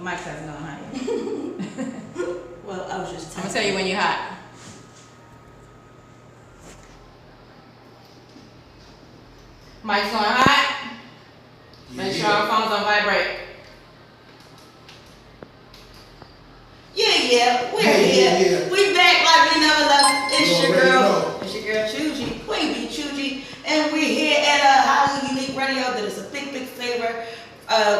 mic hasn't gone hot yet. Well, I was just I'm gonna tell you when you're hot. Mic's going hot. Make sure our phone's on vibrate. Yeah, we're here. Yeah. We back like we never left. It's You your already girl. know. It's your girl Chuji, Queen Bee Chuji, and we're here at Highly Unique Radio. That is a big flavor.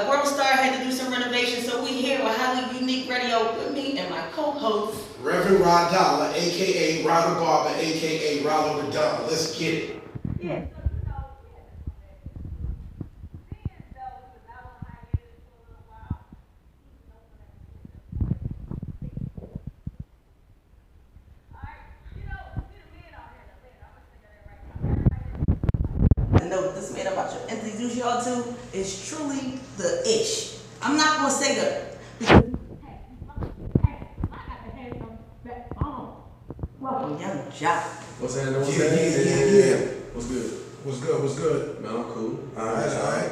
World Star had to do some renovations, so we here with Highly Unique Radio with me and my co-host. Reverend Rod Dollar, aka Rod Barber, aka Rollo Madonna. Let's get it. Yeah. The note this man about to introduce y'all to is truly the ish. I'm not gonna say the welcome, young Jock. What's happening? What's Yeah. What's good? What's good? Man, I'm cool. Alright.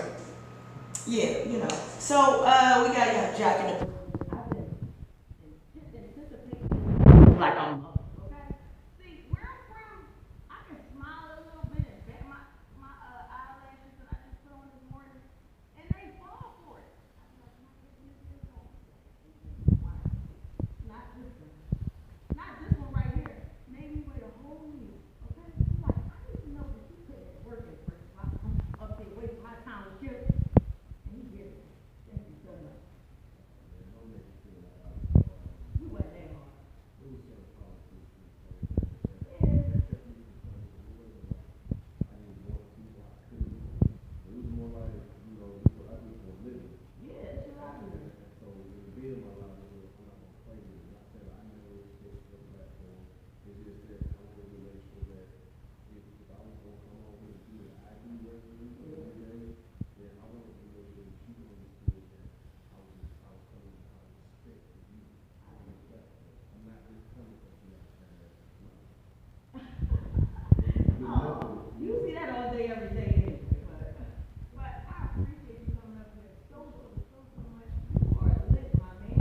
Yeah, you know. So we got young Jock in the I've been anticipating like I'm okay. See, where I'm from, I can smile a little bit and bet my eyelashes that I just put on this morning, and they fall for it. Not this one. Not this one right here. Made me wait a whole year. Okay? She's like, I need to know that you put that work in first. I'm up there waiting my time to shift. And he did it. Thank you so much. You wasn't that hard. Yeah, it's your livelihood. You see that all day, every day, anyway. But I appreciate you coming up here so much. You are lit, my man.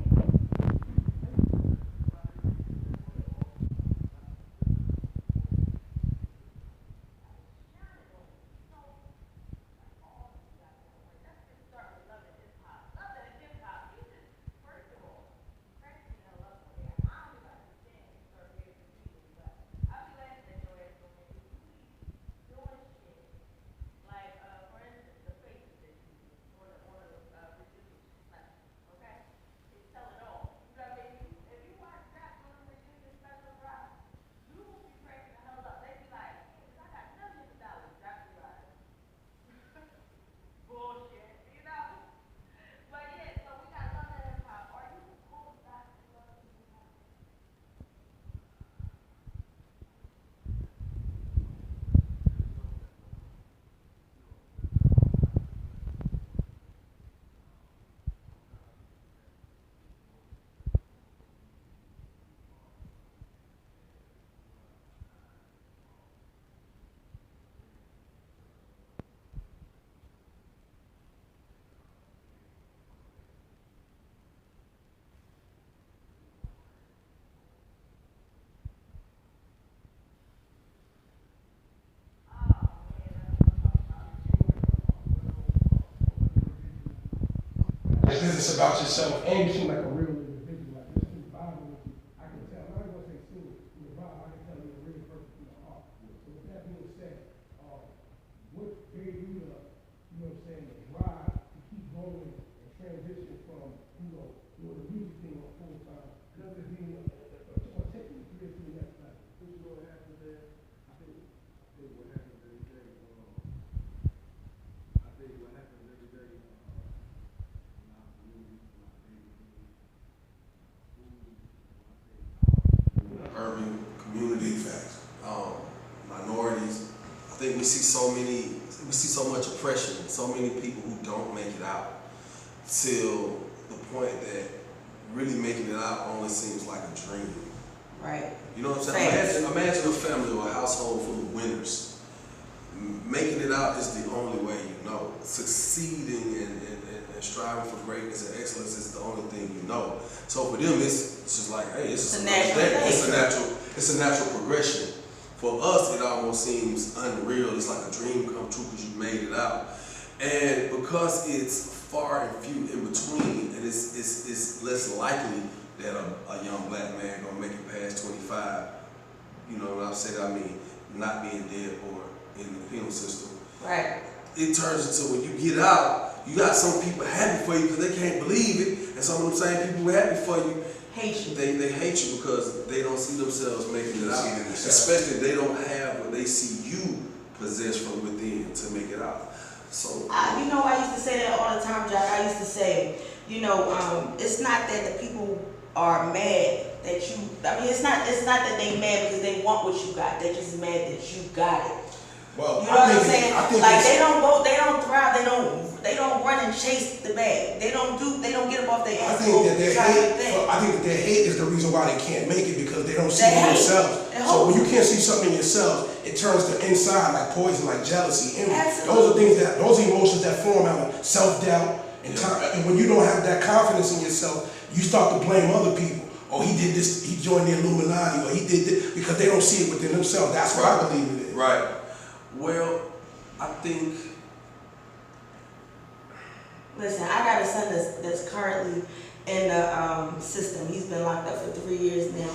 Business about yourself, and you seem like a real individual. Like this is Bible with you. I can tell. I'm not gonna say soon. In the Bible, I can tell you're a real person from the heart. So with that being said, what gave you the, you know what I'm saying, the drive to keep going and transition from, doing the music thing on full time, just to being taking the career to the next level. You know what happened there? I think what happened every day, urban community, minorities. I think we see so much oppression, so many people who don't make it out till the point that really making it out only seems like a dream. Right. You know what I'm saying? Imagine a family or a household full of winners. Making it out is the only way you know. Succeeding and and striving for greatness and excellence is the only thing you know. So for them, it's just like, hey, it's It's a natural thing. It's a natural progression. For us, it almost seems unreal. It's like a dream come true because you made it out. And because it's far and few in between, and it's less likely that a young black man gonna make it past 25. You know what I'm saying? I mean, not being dead or in the penal system. Right. It turns into when you get out, you got some people happy for you because they can't believe it, and some of them same people who are happy for you, Hate you. they hate you because they don't see themselves making it out. Especially if they don't have what they see you possess from within to make it out. So You know, I used to say that all the time, Jack. I used to say, you know, it's not that the people are mad that you. I mean, it's not that they mad because they want what you got. They're just mad that you got it. Well, You know what I'm I saying? think Like they don't thrive, they don't run and chase the bag. They don't get up off their ass. I think that their try to hate, think. I think that their hate is the reason why they can't make it because they don't see They it in hate. themselves. They So when hope. you can't see something in yourself, it turns to inside like poison, like jealousy, envy. Absolutely. Those are emotions that form out of self-doubt and time. And when you don't have that confidence in yourself, you start to blame other people. Oh, he did this, he joined the Illuminati, or he did this, because they don't see it within themselves. That's what I believe it is. right. Well, I think. Listen, I got a son that's currently in the system. He's been locked up for 3 years now.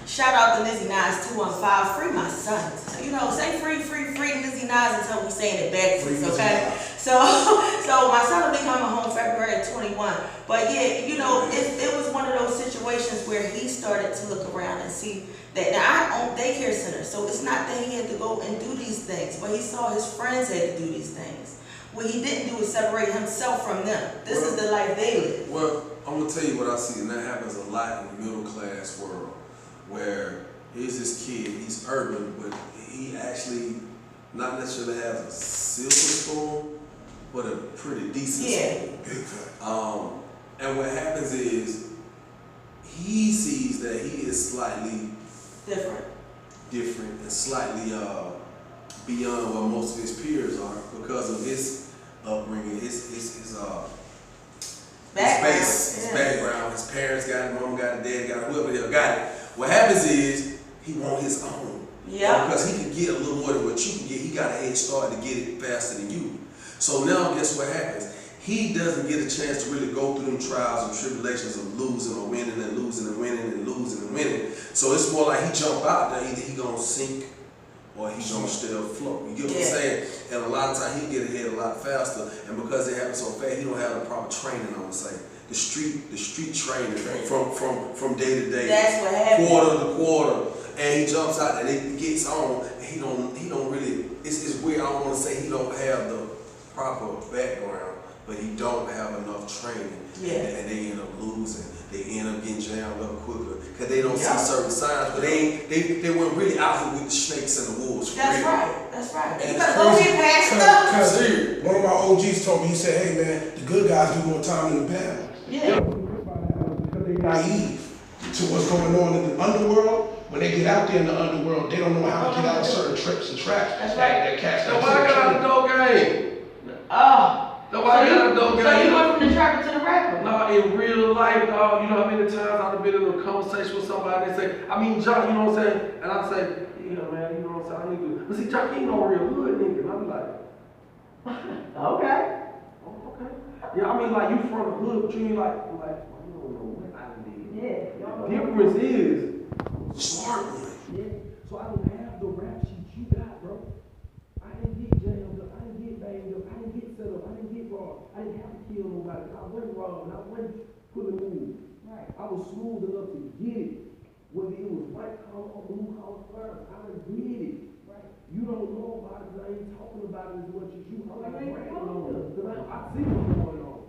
Shout out to Nizzy Nas 215. Free my son. You know, say free Nizzy Nas until we saying it backwards, okay? So my son will be coming home February 21. But yeah, you know, it was one of those situations where he started to look around and see that now I own daycare center, so it's not that he had to go and do these things, but he saw his friends had to do these things. What he didn't do is separate himself from them. This is the life they live. Well, I'm gonna tell you what I see, and that happens a lot in the middle class world, where here's this kid, he's urban, but he actually not necessarily has a silver spoon, but a pretty decent spoon. And what happens is he sees that he is slightly different and slightly beyond what most of his peers are because of his upbringing, his base, his background. His parents got it, mom got it, dad got it, whoever they got it. What happens is he wants his own. Yeah. Because he can get a little more than what you can get. He got a head start to get it faster than you. So now guess what happens? He doesn't get a chance to really go through them trials and tribulations of losing or winning and losing and winning and losing and winning. So it's more like he jump out there, either he gonna sink or he gonna still float. You get what I'm saying? And a lot of times he get ahead a lot faster, and because it happens so fast, he don't have the proper training, I would say. The street training from day to day. That's what happens. Quarter to quarter. And he jumps out and he gets on, and he don't really, it's weird, I don't wanna say he don't have the proper background, but he don't have enough training. Yeah. And they end up losing. They end up getting jammed up quicker because they don't see certain signs, but they weren't really out here with the snakes and the wolves. That's real. right. That's right. And Because it's go crazy, get past stuff. Cause one of my OGs told me, he said, hey man, the good guys do more time than the bad. Yeah. Because they're naive to what's going on in the underworld. When they get out there in the underworld, they don't know how to get out of certain trips and traps. That's right. That catch So why I got out the dope game? Oh. So why I got out the dope game? So you went from the trapper to the rapper? No, in real life, dog, you know how many times I've been in a conversation with somebody, they say, I mean, John, you know what I'm saying? And I say, yeah, man, you know what I'm saying? I need to, but see, John, he ain't no real hood nigga. And I'm like, Okay. oh, okay. Yeah, I mean, like, you from the hood, but you ain't like, well, you don't know what I did. Yeah. The difference is, smart one. Yeah, so I don't have the rap sheet you got, bro. I didn't get jammed up, I didn't get banged up, I didn't get set up, I didn't get robbed. I didn't have to kill nobody. I wasn't robbed, I wasn't pulling moves. Right. I was smooth enough to get it. Whether it was white collar or blue collar first, I done did it. Right. You don't know about it, 'cause I ain't talking about it as much as you. I'm not bragging on it, because I see what's going on.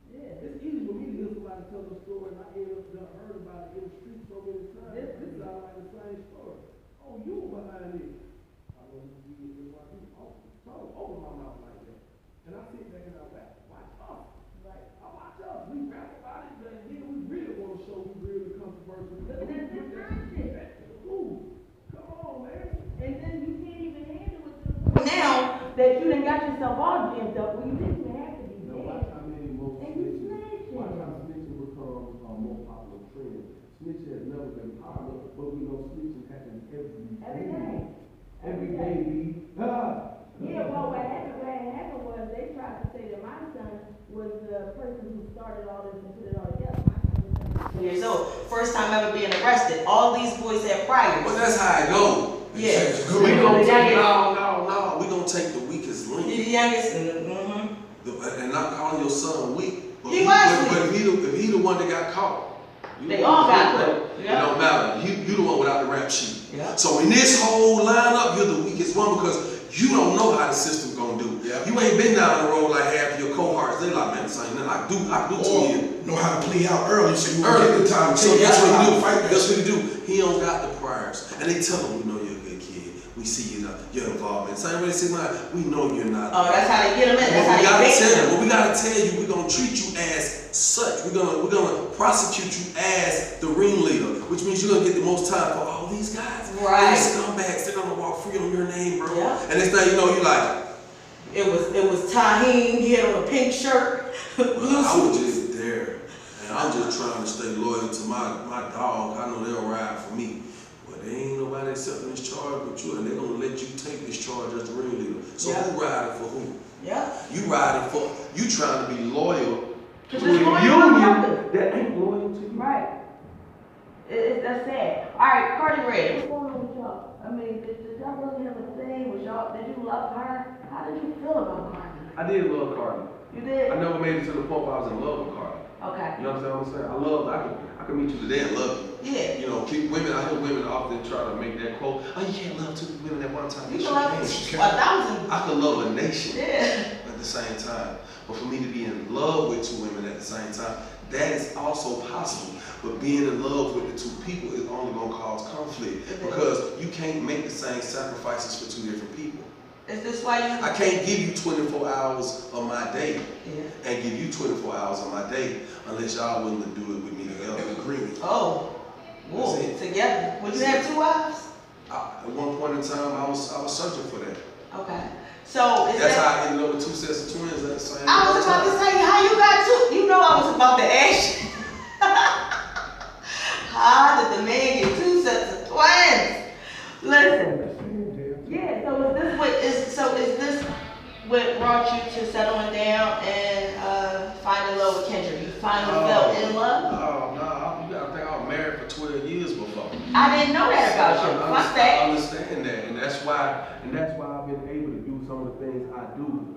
Yeah. It's easy for me to hear somebody tell a story and I end up done heard about it in the street so many times. This is all like the same story. Oh, you were behind it. I don't know if you get this, why you don't open my mouth like that. And I sit back and I watch us. Right. I watch us. We rap about it, but nigga, we really want to show we really controversial. But that's the content. Ooh, come on, man. And then you can't even handle it to the point now that you done got yourself all jammed up where you didn't have to be No, jammed. who started all this and put it all together. Years old, first time ever being arrested. All these boys had priors. Well, that's how it go. Yeah. We gonna The take, youngest. no. We gonna take the weakest He link. the youngest, and And not calling your son weak. But He was but if he the one that got caught, you They the all one got that- caught. It Yeah. don't matter. You the one without the rap sheet. Yeah. So in this whole lineup, you're the weakest one because you don't know how the system gonna do. Yeah. You ain't been down the road like half your cohorts. They like, man, this ain't nothing. I do to Or you. know how to play out early so you won't Early. get the time. So guess how what to he do? fight that Guess what shit. he do? He don't got the priors. And they tell him, we know you're a good kid. We see you, your involvement. Same way they say, man, we know you're not. oh, that's how they get them in. That's But we how gotta they bait tell you, them. but we gotta tell you, we're gonna treat you as such. We're gonna prosecute you as the ringleader, which means you're gonna get the most time for all these guys. Right. These scumbags, they're gonna walk free on your name, bro. Yeah. And next thing you know, you like, It was Taheem. He had on a pink shirt. well, I was just there, and I'm just trying to stay loyal to my dog. I know they'll ride for me. But there ain't nobody accepting this charge but you, and they're gonna let you take this charge as the ringleader. So Yeah. who riding for who? Yeah. You riding for, you trying to be loyal to a 'Cause it's loyal to union nothing. that ain't loyal to you. Right. That's sad. All right, Cardi Red. What's going on with y'all? I mean, did y'all really have a thing? Was y'all, did you love her? How did you feel about Cardi? I did love Cardi. You did? I never made it to the point where I was in love with Cardi. Okay. You understand what I'm saying? I could meet you today and love you. Yeah. You know, women, I hear women often try to make that quote, oh, you can't love two women at one time. You Yes, can love can. 1,000. I could love a nation Yeah. at the same time. But for me to be in love with two women at the same time, that is also possible. But being in love with the two people is only gonna cause conflict because you can't make the same sacrifices for two different people. Is this why you? I can't give you 24 hours of my day Yeah. and give you 24 hours of my day unless y'all willing to do it with me together. Agreement. Oh. Whoa. That's it. Together. Would you have two wives? At one point in time, I was searching for that. Okay. So is That's that? how I ended up with two sets of twins at the same I was about to say, how you got two? You know I was about to ask you. How did the man get two sets of twins? Listen. Yeah, so is this what brought you to settling down and finding love with Kendra? You finally fell in love? No, you gotta think I was married for 12 years before. I didn't know that about you. Fun I fact. understand that, and that's why I've been able to do some of the things I do.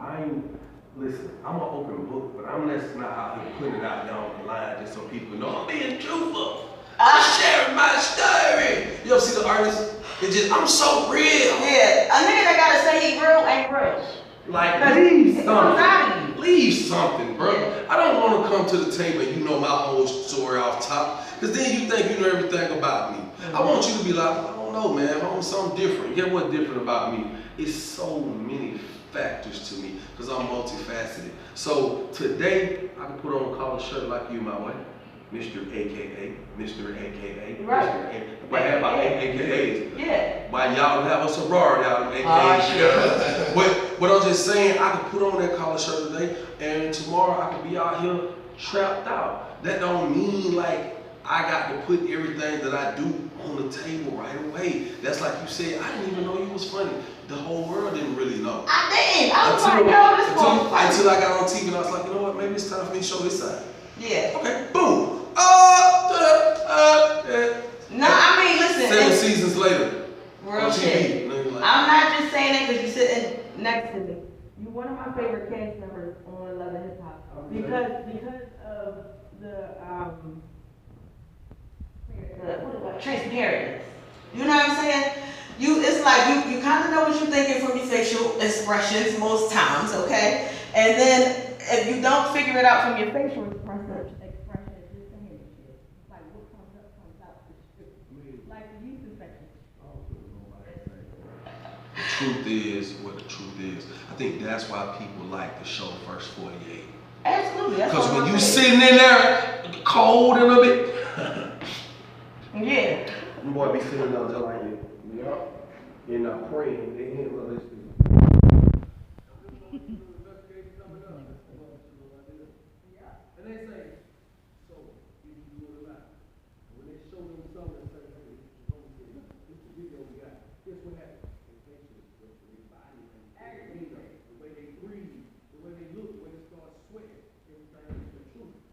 Listen, I'm an open book, but I'm just not out here putting it out there on the line just so people know I'm being truthful. I'm sharing my story. You ever see the artist? It's just, I'm so real. Yeah, a nigga that gotta say he real ain't real. Like, Cause leave it comes out of something. you. Leave something, bro. Yeah. I don't want to come to the table and you know my whole story off top. Because then you think you know everything about me. I want you to be like, I don't know, man. I want something different. Get what's different about me? It's so many factors to me because I'm multifaceted. So today, I can put on a collar shirt like you, my way. Mr. AKA, Mr. AKA, Right. Mr. AKA. But I have my AKAs. Yeah. Why y'all don't have a sorority out of AKA? But I'm just saying, I can put on that collar shirt today, and tomorrow I can be out here trapped out. That don't mean like I got to put everything that I do on the table right away. That's like you said, I didn't even know you was funny. The whole world didn't really know. I didn't. I was like, yo, this one funny. Until I got on TV and I was like, you know what, maybe it's time for me to show this side. Yeah. Okay, boom. No, I mean, listen. 7 it's seasons later. real on shit. TV. Like, I'm not just saying that because you're sitting next to me. You're one of my favorite cast members on Love and Hip Hop because of the transparency. You know what I'm saying? It's like you kind of know what you're thinking from your facial expressions most times, okay? And then if you don't figure it out from your facial expression, Just saying this shit. It's like what comes up comes out. Like the yeast infection. the truth is what the truth is. I think that's why people like the show First 48. absolutely. That's Because what when I'm you saying. sitting in there cold and a bit, Yeah. them boy be sitting down just like this. Yup. You're not praying. They ain't well, listen. And they say, so, did you do it right? When they show them something and say, hey, this is the video we got, guess what happened? They facial, their body, the way they breathe, the way they look, when they start sweating, everything is the truth.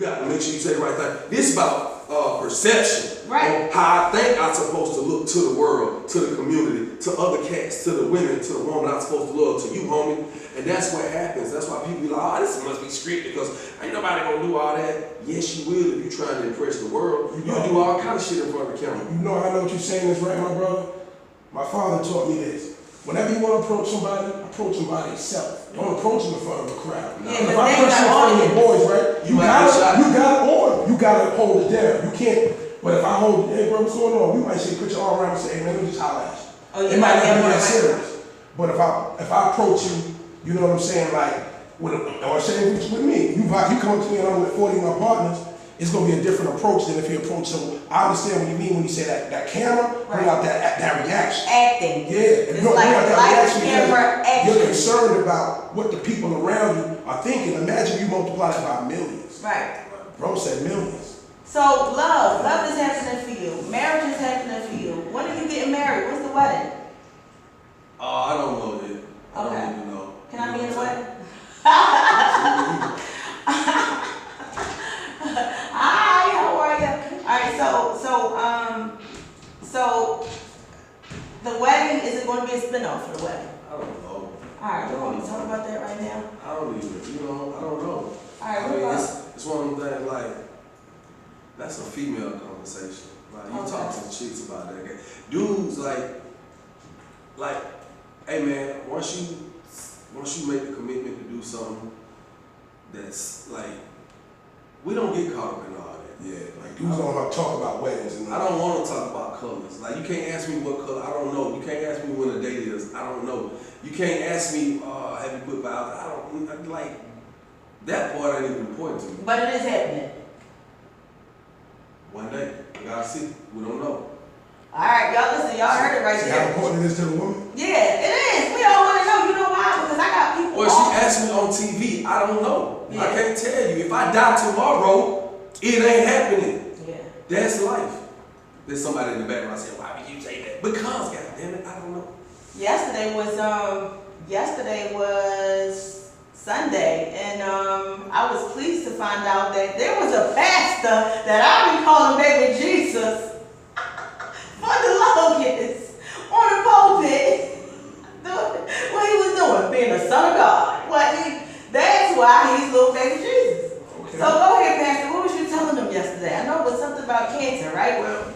got to make sure you say the right thing. This about perception. Right. How I think I'm supposed to look to the world, to the community, to other cats, to the women, to the woman I'm supposed to love, to you, homie. And that's what happens. That's why people be like, oh, this must be scripted because ain't nobody gonna do all that. Yes, you will if you're trying to impress the world. You'll do all kind of shit in front of the camera. You know, I know what you're saying is right, my brother. My father taught me this. Whenever you want to approach somebody yourself. Don't approach them in front of a crowd. Yeah, If but I they approach you in front of the got boys, right? You might get shot. You gotta hold it down. You can't. But if I hold, hey bro, what's going on? We might say, put your arm around and say, hey man, let me just holler at you. Oh, yeah, It might not yeah, be that right. serious. But if I approach you, you know what I'm saying, like, or say with me, you come up to me and I'm with 40 of my partners, it's gonna be a different approach than if you approach. So I understand what you mean when you say that camera, bring out that reaction. Acting. Yeah, It's no, like bring out that live reaction camera because action. you're concerned about what the people around you are thinking. Imagine you multiply that by millions. Right. Bro said millions. So love is happening for you. Marriage is happening for you. When are you getting married? What's the wedding? Oh, I don't know yet. I Okay. don't even know. Can I be in the wedding? Hi, how are you? All right, so the wedding, is it going to be a spinoff for the wedding? I don't know. All right, we're going to talk about that right now. I don't even, I don't know. All right, I what mean, about? it's one of them things like, that's a female conversation. Like, you talk Okay. to chicks about that. Dudes, like, hey man, once you make the commitment to do something that's like, we don't get caught up in all that. Yeah, like dudes don't talk about weddings and I don't want to talk about colors. Like, you can't ask me what color, I don't know. You can't ask me when the date is, I don't know. You can't ask me, have you put vows? I don't, like, that part ain't even important to me. But it is happening. One day, we gotta see. We don't know. All right, y'all listen, y'all heard it right See how there. important it is to the woman? Yeah, it is. We all want to know. You know why? Because I got people. Well, all- she asked me on TV. I don't know. Yeah. I can't tell you. If I die tomorrow, it ain't happening. Yeah. That's life. There's somebody in the background saying, "Why would you say that?" Because, goddamn it, I don't know. Yesterday was Sunday, and I was pleased to find out that there was a pastor that I be calling baby Jesus for the longest on the pulpit. Doing what he was doing, being a son of God. That's why he's little baby Jesus. Okay. So go ahead, Pastor. What was you telling them yesterday? I know it was something about cancer, right? Well,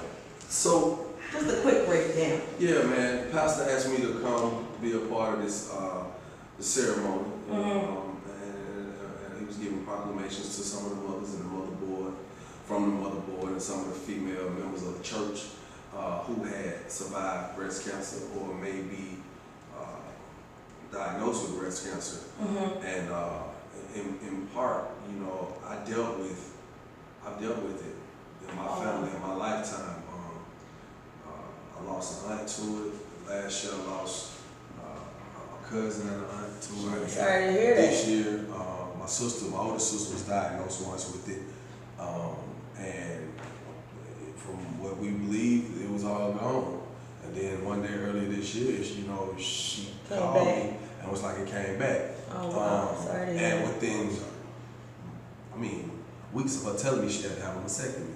so Just a quick breakdown. yeah, man. Pastor asked me to come be a part of this the ceremony, and he was giving proclamations to some of the mothers in the mother board, from the mother board, and some of the female members of the church who had survived breast cancer or may be diagnosed with breast cancer. And in part, you know, I've dealt with it in my family in my lifetime. I lost an aunt to it. Last year I lost a cousin and an aunt to it. Sorry to hear that. This year, my older sister was diagnosed once with it. And from what we believed, it was all gone. And then one day earlier this year, she Came called back. me and was like, it came back. Oh, wow. Sorry to hear And that. within, weeks of her telling me she had to have a mastectomy.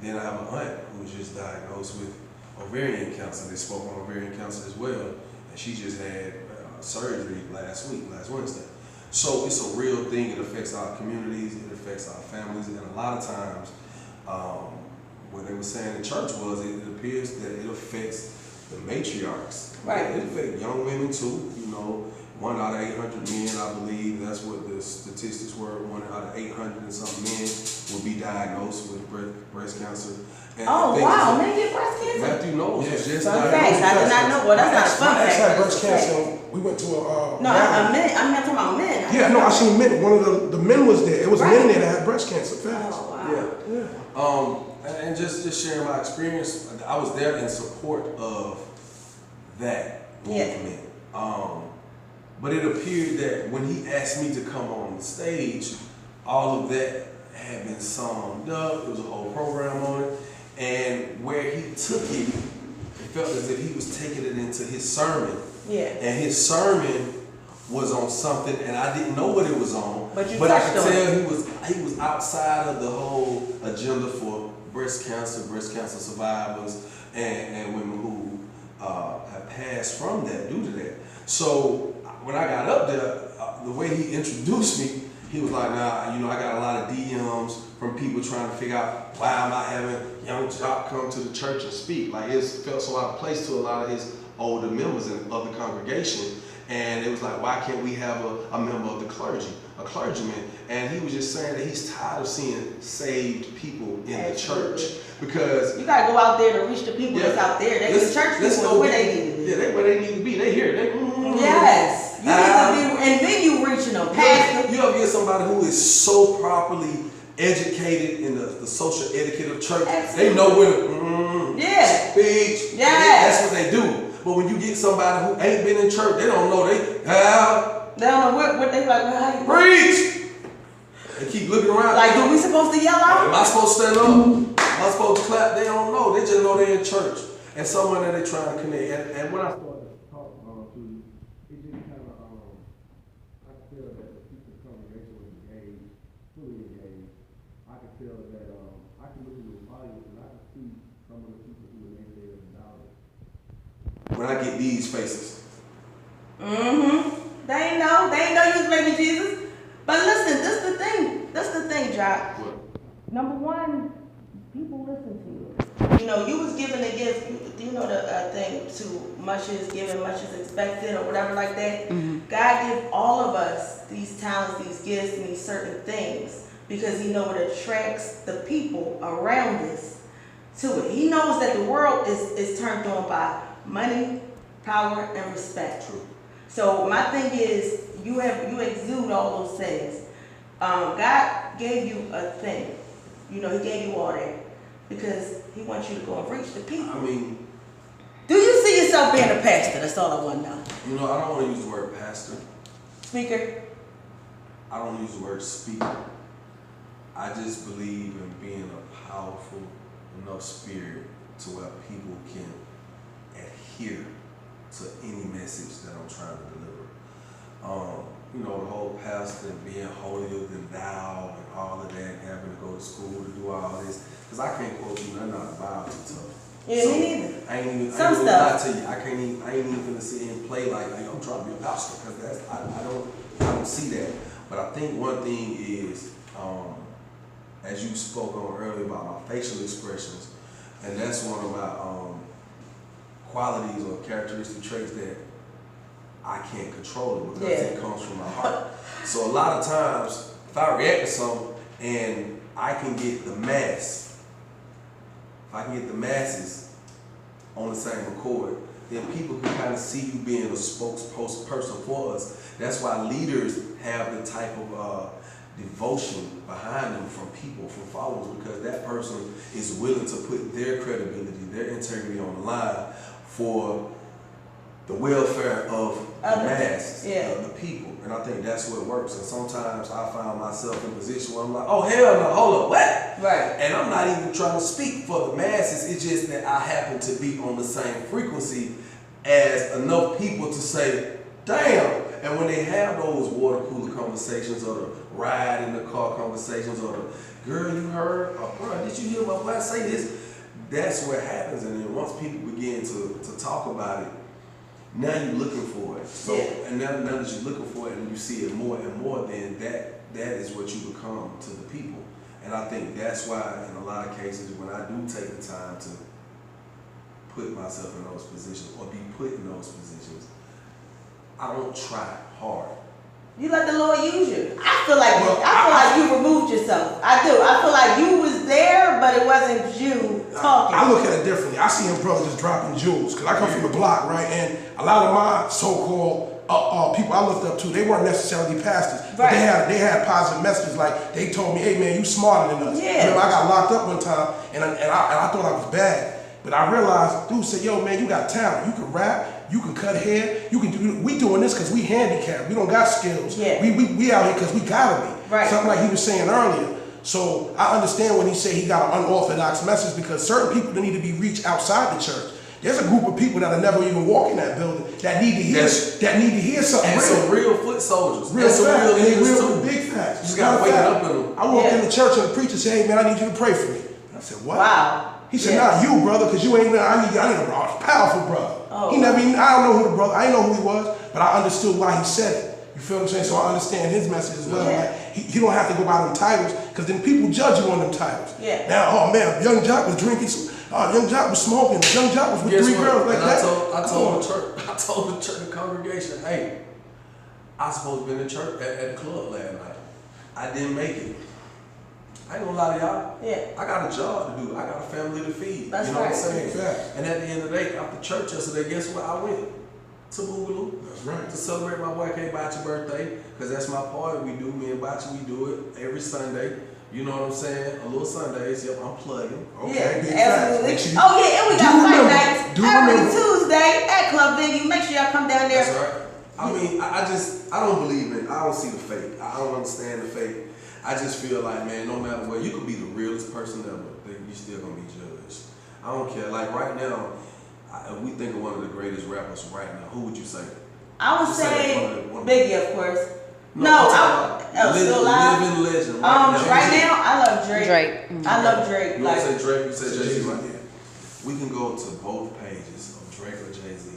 Then I have an aunt who was just diagnosed with ovarian cancer. They spoke on ovarian cancer as well. And she just had surgery last Wednesday. So it's a real thing. It affects our communities, it affects our families, and a lot of times, what they were saying in church was it appears that it affects the matriarchs. Right. It affects young women too. 1 out of 800 men, I believe, that's what the statistics were. 1 out of 800 and some men will be diagnosed with breast cancer. And Oh, the thing wow. is, Men get breast cancer? Matthew knows. Yeah. It's just Fun diagnosed fact. with I did breast not cancer. know. Well, that's not a fun I fact. had but breast it's a fact. cancer. We went to a No, I'm not talking about men. Yeah, no, I seen men. One of the men was there. It was Right. men there that had breast cancer. Facts. Oh, wow. Yeah. And just sharing my experience, I was there in support of that Yeah. movement. But it appeared that when he asked me to come on the stage, all of that had been summed up. There was a whole program on it. And where he took it, it felt as if he was taking it into his sermon. Yeah. And his sermon was on something, and I didn't know what it was on. But you I touched could on tell he was outside of the whole agenda for breast cancer survivors, and women who have passed from that due to that. So when I got up there, the way he introduced me, he was like, nah, you know, I got a lot of DMs from people trying to figure out why am I having Young Jock come to the church and speak. Like, it felt so out of place to a lot of his older members of the congregation. And it was like, why can't we have a member of the clergy, a clergyman? And he was just saying that he's tired of seeing saved people in the church, because You gotta go out there to reach the people that's out there. They the church people is where they need to be. Yeah, they where they need to be. They here. Yes. You need to be, and then you reaching them. Pastor. You ever get somebody who is so properly educated in the social etiquette of church? Absolutely. They know when to speech. Yes. That's what they do. But when you get somebody who ain't been in church, they don't know. They don't know what they like. How you preach. They keep looking around. like? Do we supposed to yell out? Am I supposed to stand up? Am I supposed to clap? They don't know. They just know they're in church. And somewhere that they're trying to connect. And when I started talking to you, it just kind of, I could feel that the people congregation was engaged, fully engaged. I could feel that, I could look at the audience and I could see some of the people who were there and doubted. When I get these faces. They ain't know you was baby Jesus. But listen, this the thing, Jock. What? Number one, people listen to you. You know, you was given a gift, you know the thing to much is given, much is expected, or whatever like that. God give all of us these talents, these gifts, and these certain things because he knows it attracts the people around us to it. He knows that the world is turned on by money, power, and respect. True. So my thing is, you exude all those things. God gave you a thing. You know, he gave you all that because he wants you to go and reach the people. I mean, do you see yourself being a pastor? That's all I want to know. you know, I don't want to use the word pastor. Speaker? I don't use the word speaker. I just believe in being a powerful enough spirit to where people can adhere to any message that I'm trying to deliver. You know, the whole pastor and being holier than thou and all of that, having to go to school to do all this, because I can't quote you nothing out of the Bible too tough. Yeah, So, me neither. I ain't even Some lie stuff. to you. I ain't even gonna sit here and play like I'm trying to be a pastor, because I don't see that. But I think one thing is, as you spoke on earlier about my facial expressions, and that's one of my qualities or characteristic traits that I can't control it because it comes from my heart. So a lot of times, if I react to something and I can get the masses on the same accord, then people can kind of see you being a spokesperson for us. That's why leaders have the type of devotion behind them from people, from followers, because that person is willing to put their credibility, their integrity on the line for the welfare of the masses, of the people. And I think that's what works. And sometimes I find myself in a position where I'm like, oh, hell no, hold up, what? Right. And I'm not even trying to speak for the masses. It's just that I happen to be on the same frequency as enough people to say, damn. And when they have those water cooler conversations or the ride in the car conversations or the, girl, you heard, or bro, did you hear my wife say this? That's what happens. And then once people begin to talk about it, now you're looking for it. So, and now that you're looking for it and you see it more and more, then that is what you become to the people. And I think that's why in a lot of cases when I do take the time to put myself in those positions or be put in those positions, I don't try hard. You let the Lord use you. I feel like you removed yourself. I do. I feel like you was there, but it wasn't you talking. I look at it differently. I see him brother just dropping jewels, because I come from the block, right? And a lot of my so-called people I looked up to, they weren't necessarily pastors, but they had positive messages. Like they told me, "Hey man, you smarter than us." Yeah. Remember, I got locked up one time, and I thought I was bad, but I realized, dude said, "Yo man, you got talent. You can rap. You can cut hair. You can do. We doing this because we handicapped. We don't got skills. Yeah. We out here because we gotta be." Right. Something like he was saying earlier. So I understand when he said he got an unorthodox message, because certain people need to be reached outside the church. There's a group of people that'll never even walk in that building that need to hear something And real. some real foot soldiers. Real and some facts, real and they leaders real too. big facts. You just gotta wake it up in them. I walked Yeah. in the church and the preacher said, "Hey man, I need you to pray for me." And I said, "What?" Wow. He said, Yeah. "Nah, you brother, because you ain't. I need a brother, powerful brother." Oh. He never even. I don't know who the brother. I didn't know who he was, but I understood why he said it. You feel what I'm saying? So I understand his message as well. Yeah. Like, he don't have to go by them titles, because then people judge you on them titles. Yeah. Now, oh man, Young Jock was drinking. Young Jock was smoking. Young Jock was with Guess 3 what? girls like And that. I told the church, the congregation, hey, I supposed to be in the church at the club last night. I didn't make it. I ain't gonna lie to y'all. Yeah. I got a job to do. I got a family to feed. That's you know right. what I'm saying? Facts. And at the end of the day, after church yesterday, guess what? I went to Boogaloo. That's right. To celebrate my boy K Bachi birthday, because that's my party. We do, me and Bachi, we do it every Sunday. You know what I'm saying? A little Sundays, yep, I'm plugging. Okay, big Yeah, facts. absolutely. Make sure you- Oh yeah, and we Do got fight remember. nights Do every remember. Tuesday at Club Venue. Make sure y'all come down there. That's right. I mean, I don't believe in, I don't see the fake. I don't understand the fake. I just feel like, man, no matter what, you could be the realest person ever, but you still gonna be judged. I don't care. Like right now, if we think of one of the greatest rappers right now, who would you say? I would You say say one of Biggie, of course. I'm No, talking about still alive. living legend. Right now, I love Drake. Drake. I love Drake. You Like, want to say Drake, you say Jay-Z, right? Yeah. We can go to both pages of Drake or Jay-Z,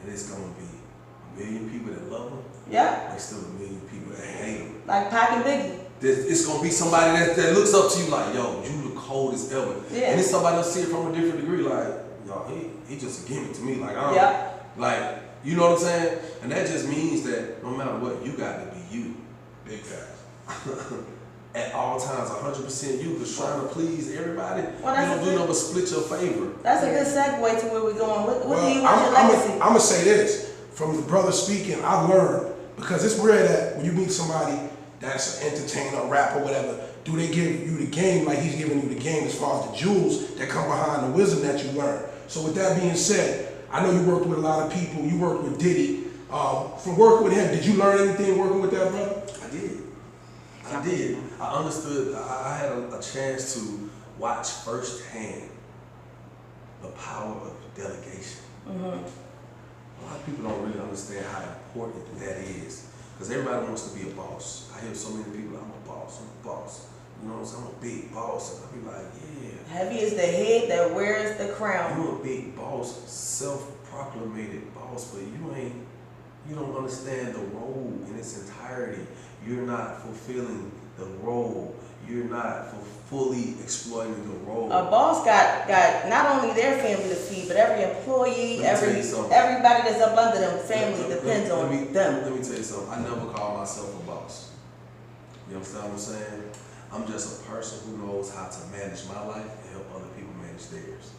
and it's gonna be a million people that love him, yeah, and still a million people that hate him. like Pac and Biggie. It's gonna be somebody that looks up to you like, yo, you the coldest ever. Yeah. And then somebody else see it from a different degree, like, yo, he just a gimmick to me. Like, I don't, Yeah. like, you know what I'm saying? And that just means that no matter what, you got to be you. Big facts. At all times, 100% you, because trying to please everybody, Well, you that's don't the do thing. nothing but split your favor. That's a good segue to where we're going. What do you Well, want your legacy? I'm gonna say this from the brother speaking. I've learned, because it's rare that when you meet somebody that's an entertainer, a rapper, whatever, do they give you the game like he's giving you the game as far as the jewels that come behind the wisdom that you learn. So with that being said, I know you worked with a lot of people. You worked with Diddy. From working with him, did you learn anything working with that brother? I did. I understood. I had a chance to watch firsthand the power of delegation. A lot of people don't really understand how important that is, because everybody wants to be a boss. I hear so many people, I'm a boss, I'm a boss. You know what I'm saying? I'm a big boss. And I be like, yeah. Heavy is the head that wears the crown. You a big boss, self-proclamated boss, but you don't understand the role in its entirety. You're not fulfilling the role. You're not fully exploiting the role. A boss got not only their family to feed, but every employee, Let me tell you something. everybody that's up under them family depends Let on me them. tell you something. I never call myself a boss. You understand what I'm saying? I'm just a person who knows how to manage my life and help other people manage theirs.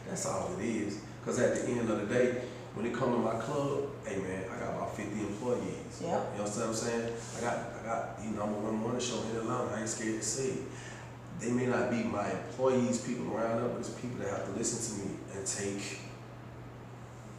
That's all it is. Because at the end of the day, when it comes to my club, hey man, I got about 50 employees. Yep. You understand what I'm saying? I got the #1 morning show in Atlanta. I ain't scared to say it. They may not be my employees, people around them, but it's people that have to listen to me and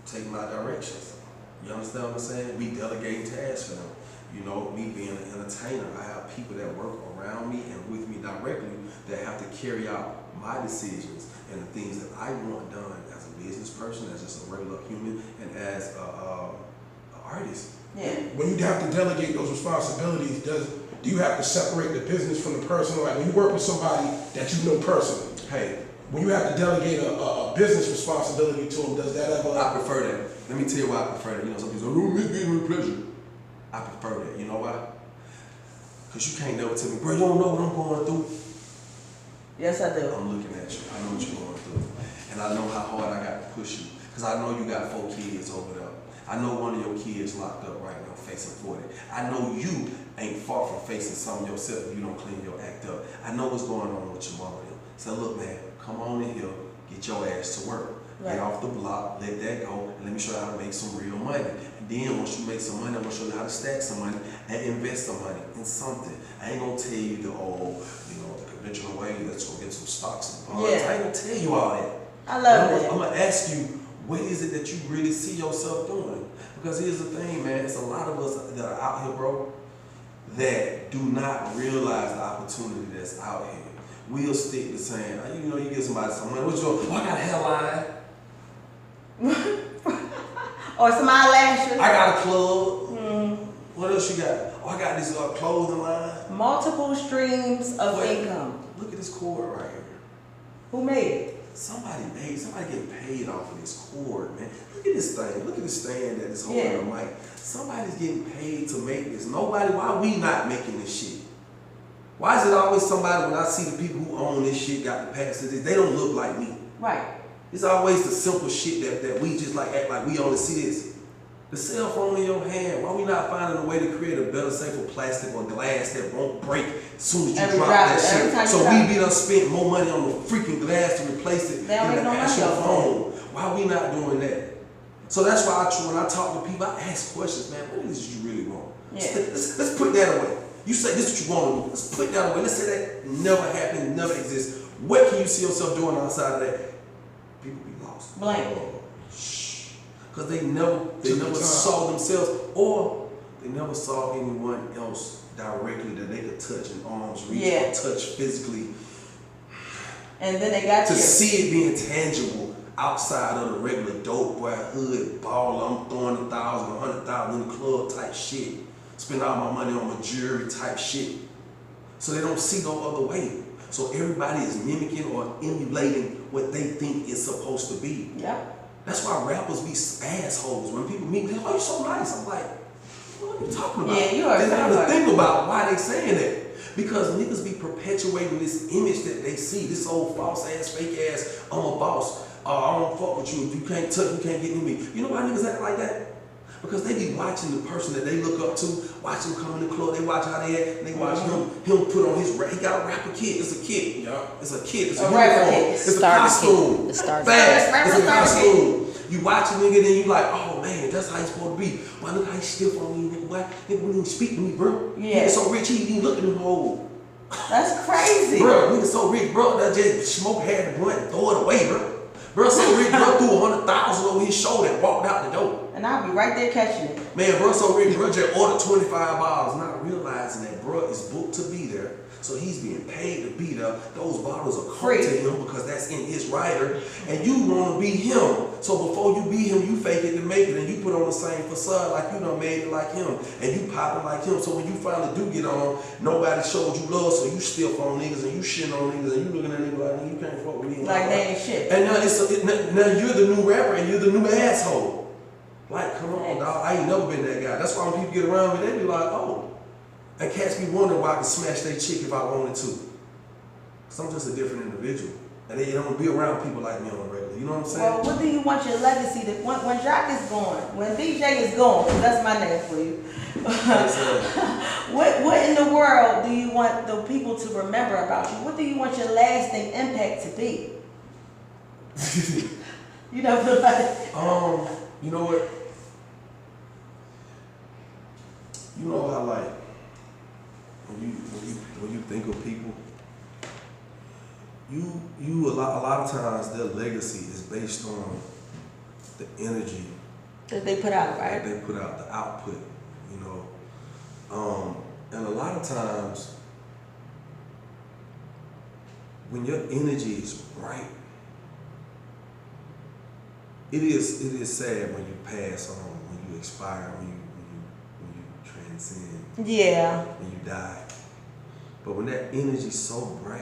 take my directions. You understand what I'm saying? We delegate tasks for them. You know, me being an entertainer, I have people that work around me and with me directly that have to carry out my decisions and the things that I want done as a business person, as just a regular human, and as a artist. Yeah. When you have to delegate those responsibilities, do you have to separate the business from the personal? Like when you work with somebody that you know personally, Hey, when you have to delegate a business responsibility to them, does that ever? I prefer that. Let me tell you why I prefer that. You know, some people say, oh, it's giving me pleasure. I prefer that. You know why? Because you can't never tell me, bro, you don't know what I'm going through. Yes, I do. I'm looking at you. I know what you're going through. And I know how hard I got to push you. Because I know you got 4 kids over there. I know one of your kids locked up right now facing 40. I know you ain't far from facing something yourself if you don't clean your act up. I know what's going on with your mama. So look, man, come on in here, get your ass to work. Get off the block, let that go, and let me show you how to make some real money. And then once you make some money, I'm gonna show you how to stack some money and invest some money in something. I ain't gonna tell you the the conventional way, let's go get some stocks and bonds. Yeah. I ain't gonna tell you all that. I love that. I'm gonna ask you, what is it that you really see yourself doing? Because here's the thing, man, it's a lot of us that are out here, bro, that do not realize the opportunity that's out here. We'll stick to saying, you get somebody some money, what you doing? Oh, I got a hairline. Or some eyelashes. I got a club. What else you got? Oh, I got this clothing line. Multiple streams of Wait. income. Look at this cord right here. Who made it? Somebody getting paid off of this cord, man. Look at this thing. Look at this stand that is holding Yeah. the mic. Somebody's getting paid to make this. Nobody, why we not making this shit? Why is it always somebody, when I see the people who own this shit, got the pass to this, they don't look like me? Right. It's always the simple shit that we just like act like we only see this. The cell phone in your hand. Why we not finding a way to create a better, safer plastic or glass that won't break as soon as you Every drop drop that it, every shit? time So you we drop be done spent more money on the freaking glass to replace it They don't than make the no money actual off of phone. Why we not doing that? So that's why when I talk to people, I ask questions, man. What is it you really want? Yeah. Let's put that away. You say this is what you want to do. Let's put that away. Let's say that never happened, never exists. What can you see yourself doing outside of that? People be lost. Blank. Because they never saw themselves, or they never saw anyone else directly that they could touch in arm's reach, Yeah. or touch physically, And then they got to you. see it being tangible outside of the regular dope boy hood baller. I'm throwing 1,000, 100,000 in the club type shit. Spend all my money on my jewelry type shit. So they don't see no other way. So everybody is mimicking or emulating what they think it's supposed to be. Yep. That's why rappers be assholes. When people meet me, they're like, "Oh, you're so nice." I'm like, "What are you talking about?" Yeah, you are They have to smart. think about why they saying that. Because niggas be perpetuating this image that they see, this old false ass, fake ass, I'm a boss. I don't fuck with you. If you can't touch, you can't get near me. You know why niggas act like that? Because they be watching the person that they look up to, watch him come in the club, they watch how they act, and they watch him put on his rap. He got a rapper kit. It's a kit. Yeah. It's a kit. It's a A rapper uniform. kit. It's a Starter kit. costume. The starter Fast. kit. It's a Rapper starter costume. You watch a nigga, then you like, oh man, that's how he's supposed to be. Why look how he stiff on me, nigga? Why nigga wouldn't even speak to me, bro? Yeah. Nigga so rich, he didn't even look at him whole. That's crazy. Bro, nigga so rich, bro, that just smoke had the blunt and throw it away, bro. Bro, so rich, bro, threw 100,000 over his shoulder and walked out the door. And I'll be right there catching it. Man, bro, so rich, bro, just ordered 25 bottles, not realizing that bro is booked to be there. So he's being paid to be there. Those bottles are Free. free to him because that's in his rider. And you want to be him. So before you be him, you fake it to make it. And you put on the same facade like you done made it like him. And you popping like him. So when you finally do get on, nobody showed you love. So you still on niggas and you shitting on niggas. And you looking at niggas like, nigga, you can't fuck with me. Like they ain't shit. And now you're the new rapper and you're the new asshole. Like, come on, dog. I ain't never been that guy. That's why when people get around me, they be like, oh. And cats be wondering why I can smash their chick if I wanted to. Cause I'm just a different individual. And they don't be around people like me on a regular. You know what I'm saying? Well, what do you want your legacy to, when Jock is gone, when DJ is gone, 'cause that's my name for you. What in the world do you want the people to remember about you? What do you want your lasting impact to be? You know, like, You know what? You know how like when you think of people, you a lot of times their legacy is based on the energy that they put out, that right? they put out, the output, you know. And a lot of times when your energy is bright, it is sad when you pass on, when you expire, when you transcend, Yeah. when you die. But when that energy's so bright,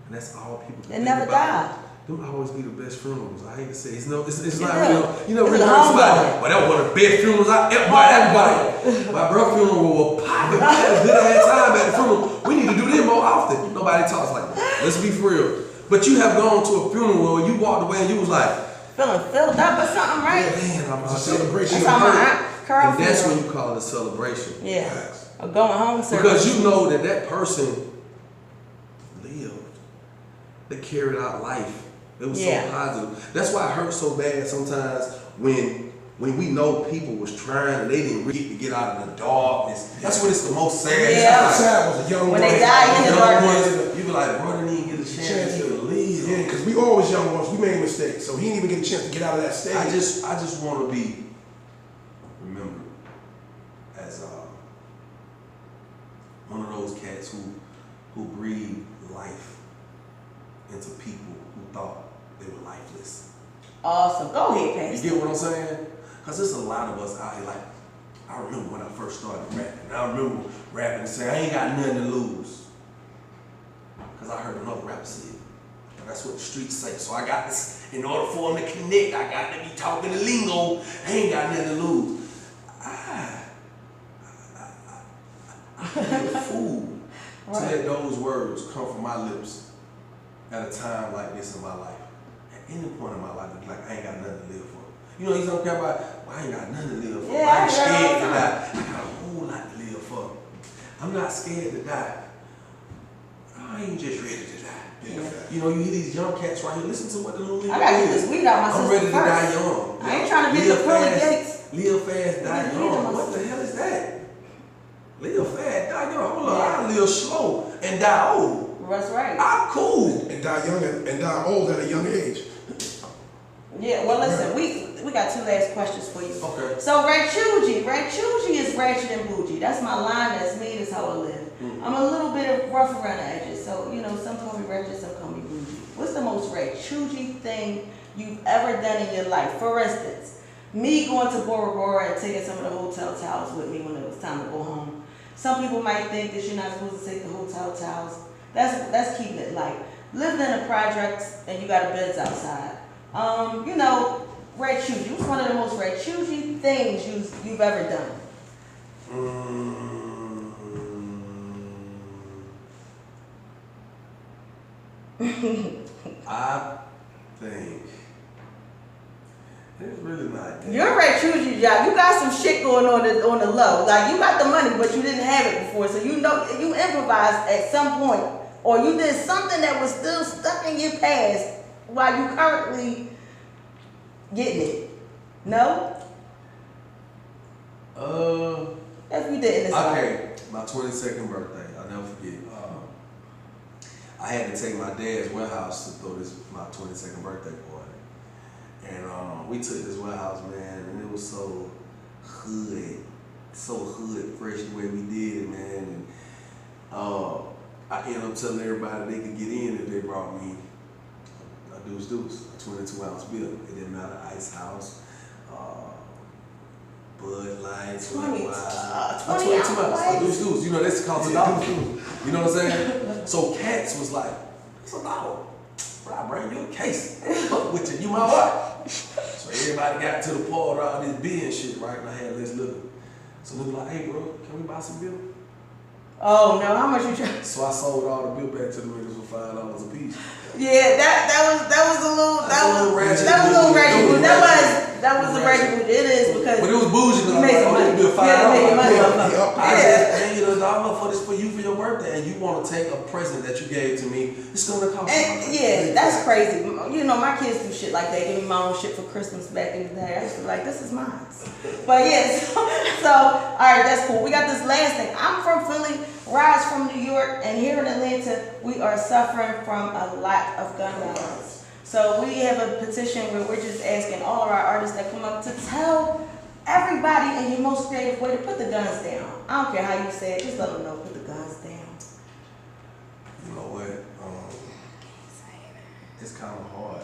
and that's all people can It think never about, die. them always be the best funerals. I hate to say it's not It really, do. you know, It's really a heard somebody, homegoing. but that was one of the best funerals I ever, boy, everybody. My bro funeral was popping. I had a good ass time at the funeral. We need to do this more often. Nobody talks like that. Let's be for real. But you have gone to a funeral where you walked away and you was like, Feeling filled up or something, right? man, I'm It's a celebration. That's how my aunt Carl And that's funeral. when you call it a celebration. Yeah. A going home service. Because you know that person lived. They carried out life. It was Yeah. so positive. That's why it hurts so bad sometimes when we know people was trying and they didn't really get out of the darkness. That's when it's the most sad. Yeah. It's like, Sad was a young When boy. they die in the young darkness. ones, you be like, bro, didn't even get a chance to live. Yeah, because we always young ones. We made mistakes, so he didn't even get a chance to get out of that stage. I just want to be remembered as one of those cats who breathed life into people who thought they were lifeless. Awesome. Go ahead, You Pastor. get what I'm saying? Because there's a lot of us out here, like, I remember when I first started rapping. I remember rapping and saying, I ain't got nothing to lose. Because I heard another rapper say it. That's what the streets say. So I got this, in order for them to connect, I got to be talking the lingo. I ain't got nothing to lose. I'd be a fool to let those words come from my lips at a time like this in my life. At any point in my life, I'd be like, I ain't got nothing to live for. You know, you don't care about, well, I ain't got nothing to live for. Yeah, I ain't I scared heard to all the die. I got a whole lot to live for. I'm not scared to die. I ain't just ready to die. Yeah. You know, you hear these young cats right here. Listen to what the little I gotta get this weed out my I'm system ready to die first. young. I ain't trying to be Live the pearly fast, gates. Live fast, die Yeah, young. yeah. What the hell is that? Live fast, die young. Hold on, Yeah. I live slow and die old. That's right. I'm cool. And die young and die old at a young age. Yeah, well listen, we got two last questions for you. Okay. So Ray Chuji is ratchet and bougie. That's my line, that's me, that's how I live. I'm a little bit of rough around the edges, so you know, some call me ratchet, some call me bougie. What's the most Ray Chuji thing you've ever done in your life? For instance, me going to Bora Bora and taking some of the hotel towels with me when it was time to go home. Some people might think that you're not supposed to take the hotel towels. That's keeping it light. Lived in a projects and you got a beds outside. You know, Ray Chuji. What's one of the most Ray Chuji things you've ever done? I think it's really not that. You're Ray Chuji, job. You got some shit going on the low. Like you got the money, but you didn't have it before, so you know you improvised at some point, or you did something that was still stuck in your past while you currently getting it. No? If you did in this life. Okay, my 22nd birthday, I'll never forget. I had to take my dad's warehouse to throw my 22nd birthday party. And we took this warehouse, man, and it was so hood, fresh the way we did it, man. And I ended up telling everybody they could get in if they brought me a Deuce, a 22-ounce bill. It didn't matter, Ice House, Bud Lights, 20 ounce, ounce. a Deuce. You know, that's called $1. You know what I'm saying? So cats was like, it's $1. But I bring you a case. Fuck with you, you my wife. So everybody got to the party, all this beer and shit, right? And I had less liquor. So they was like, hey bro, can we buy some beer? Oh no, how much you try? So I sold all the beer back to the niggas for $5 a piece. Yeah, that was a little ratchet. That was a ratchet. It is because But it was bougie you because made some money. bill $5. Yeah, you made money off of it. I Yeah. just paid you $1 for this for you for your birthday, and you want to take a present that you gave to me. It's gonna cost And you. yeah, that's crazy. You know, my kids do shit like that. Give me my own shit for Christmas back in the day. I used to be like, this is mine. But yeah, so all right, that's cool. We got this last thing. I'm from Philly, Rise from New York, and here in Atlanta, we are suffering from a lot of gun violence. So we have a petition where we're just asking all of our artists that come up to tell everybody in your most creative way to put the guns down. I don't care how you say it, just let them know, put the guns down. You know what? It's kind of hard.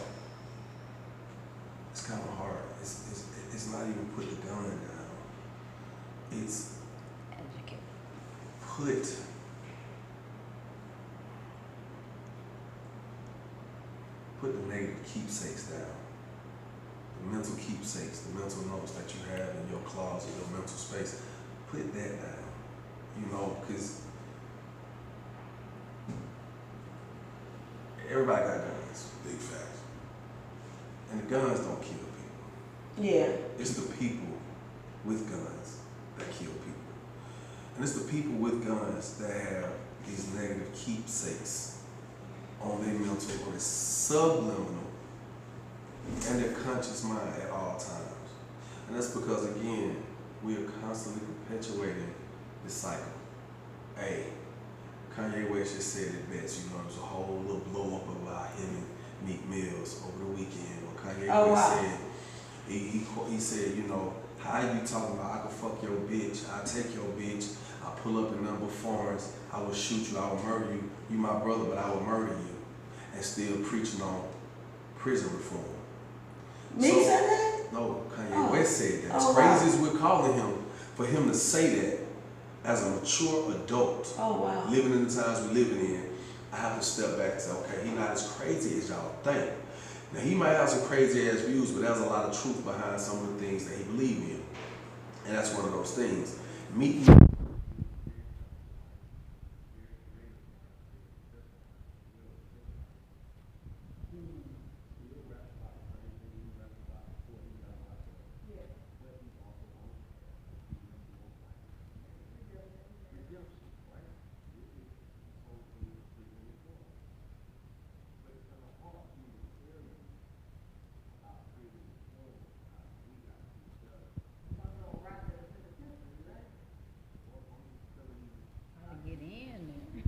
It's kind of hard. It's not even put the gun down. It's put the negative keepsakes down. The mental keepsakes, the mental notes that you have in your closet, your mental space. Put that down. You know, because everybody got guns, big facts. And the guns don't kill people. Yeah. It's the people with guns that kill people. And it's the people with guns that have these negative keepsakes on their mental or subliminal and their conscious mind at all times. And that's because, again, we are constantly perpetuating this cycle. Hey, Kanye West just said it best, you know, there was a whole little blow up about him and Meek Mills over the weekend where Kanye West said, he said, you know, how you talking about I can fuck your bitch, I take your bitch, I pull up in number foreigns, I will shoot you, I will murder you, you my brother, but I will murder you, and still preaching on prison reform. Me So- said that? No, Kanye Oh. West said that. As Oh, crazy wow. as we're calling him, for him to say that as a mature adult, Oh, wow. living in the times we're living in, I have to step back and say, okay, he's not as crazy as y'all think. Now, he might have some crazy ass views, but there's a lot of truth behind some of the things that he believes in. And that's one of those things. Meeting To get in there.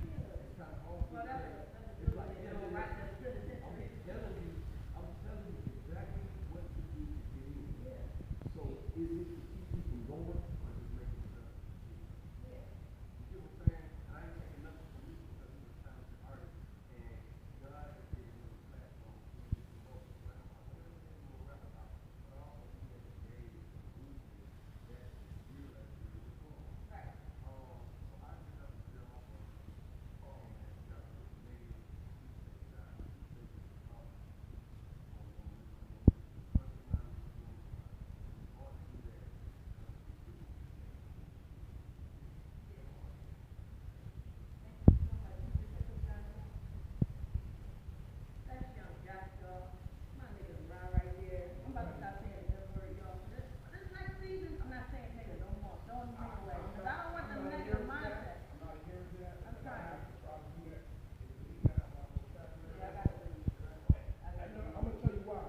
I'm gonna tell you why.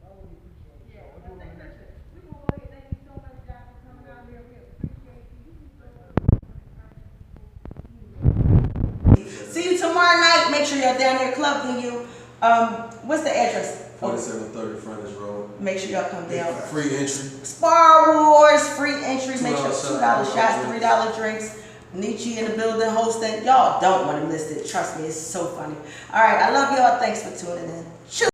I wouldn't appreciate it. So, I do wanna make sure. We gonna go ahead, thank you so much, Josh, for coming out here, we appreciate you. See you tomorrow night. Make sure y'all down there, Club Venue. What's the address? 4730 Frontage Road. Make sure y'all come down. Free entry. Spar Wars, free entry. Make sure $2 $2 shots, $3 drinks. Nietzsche in the building hosting. Y'all don't want to miss it. Trust me, it's so funny. All right, I love y'all. Thanks for tuning in. Shoot.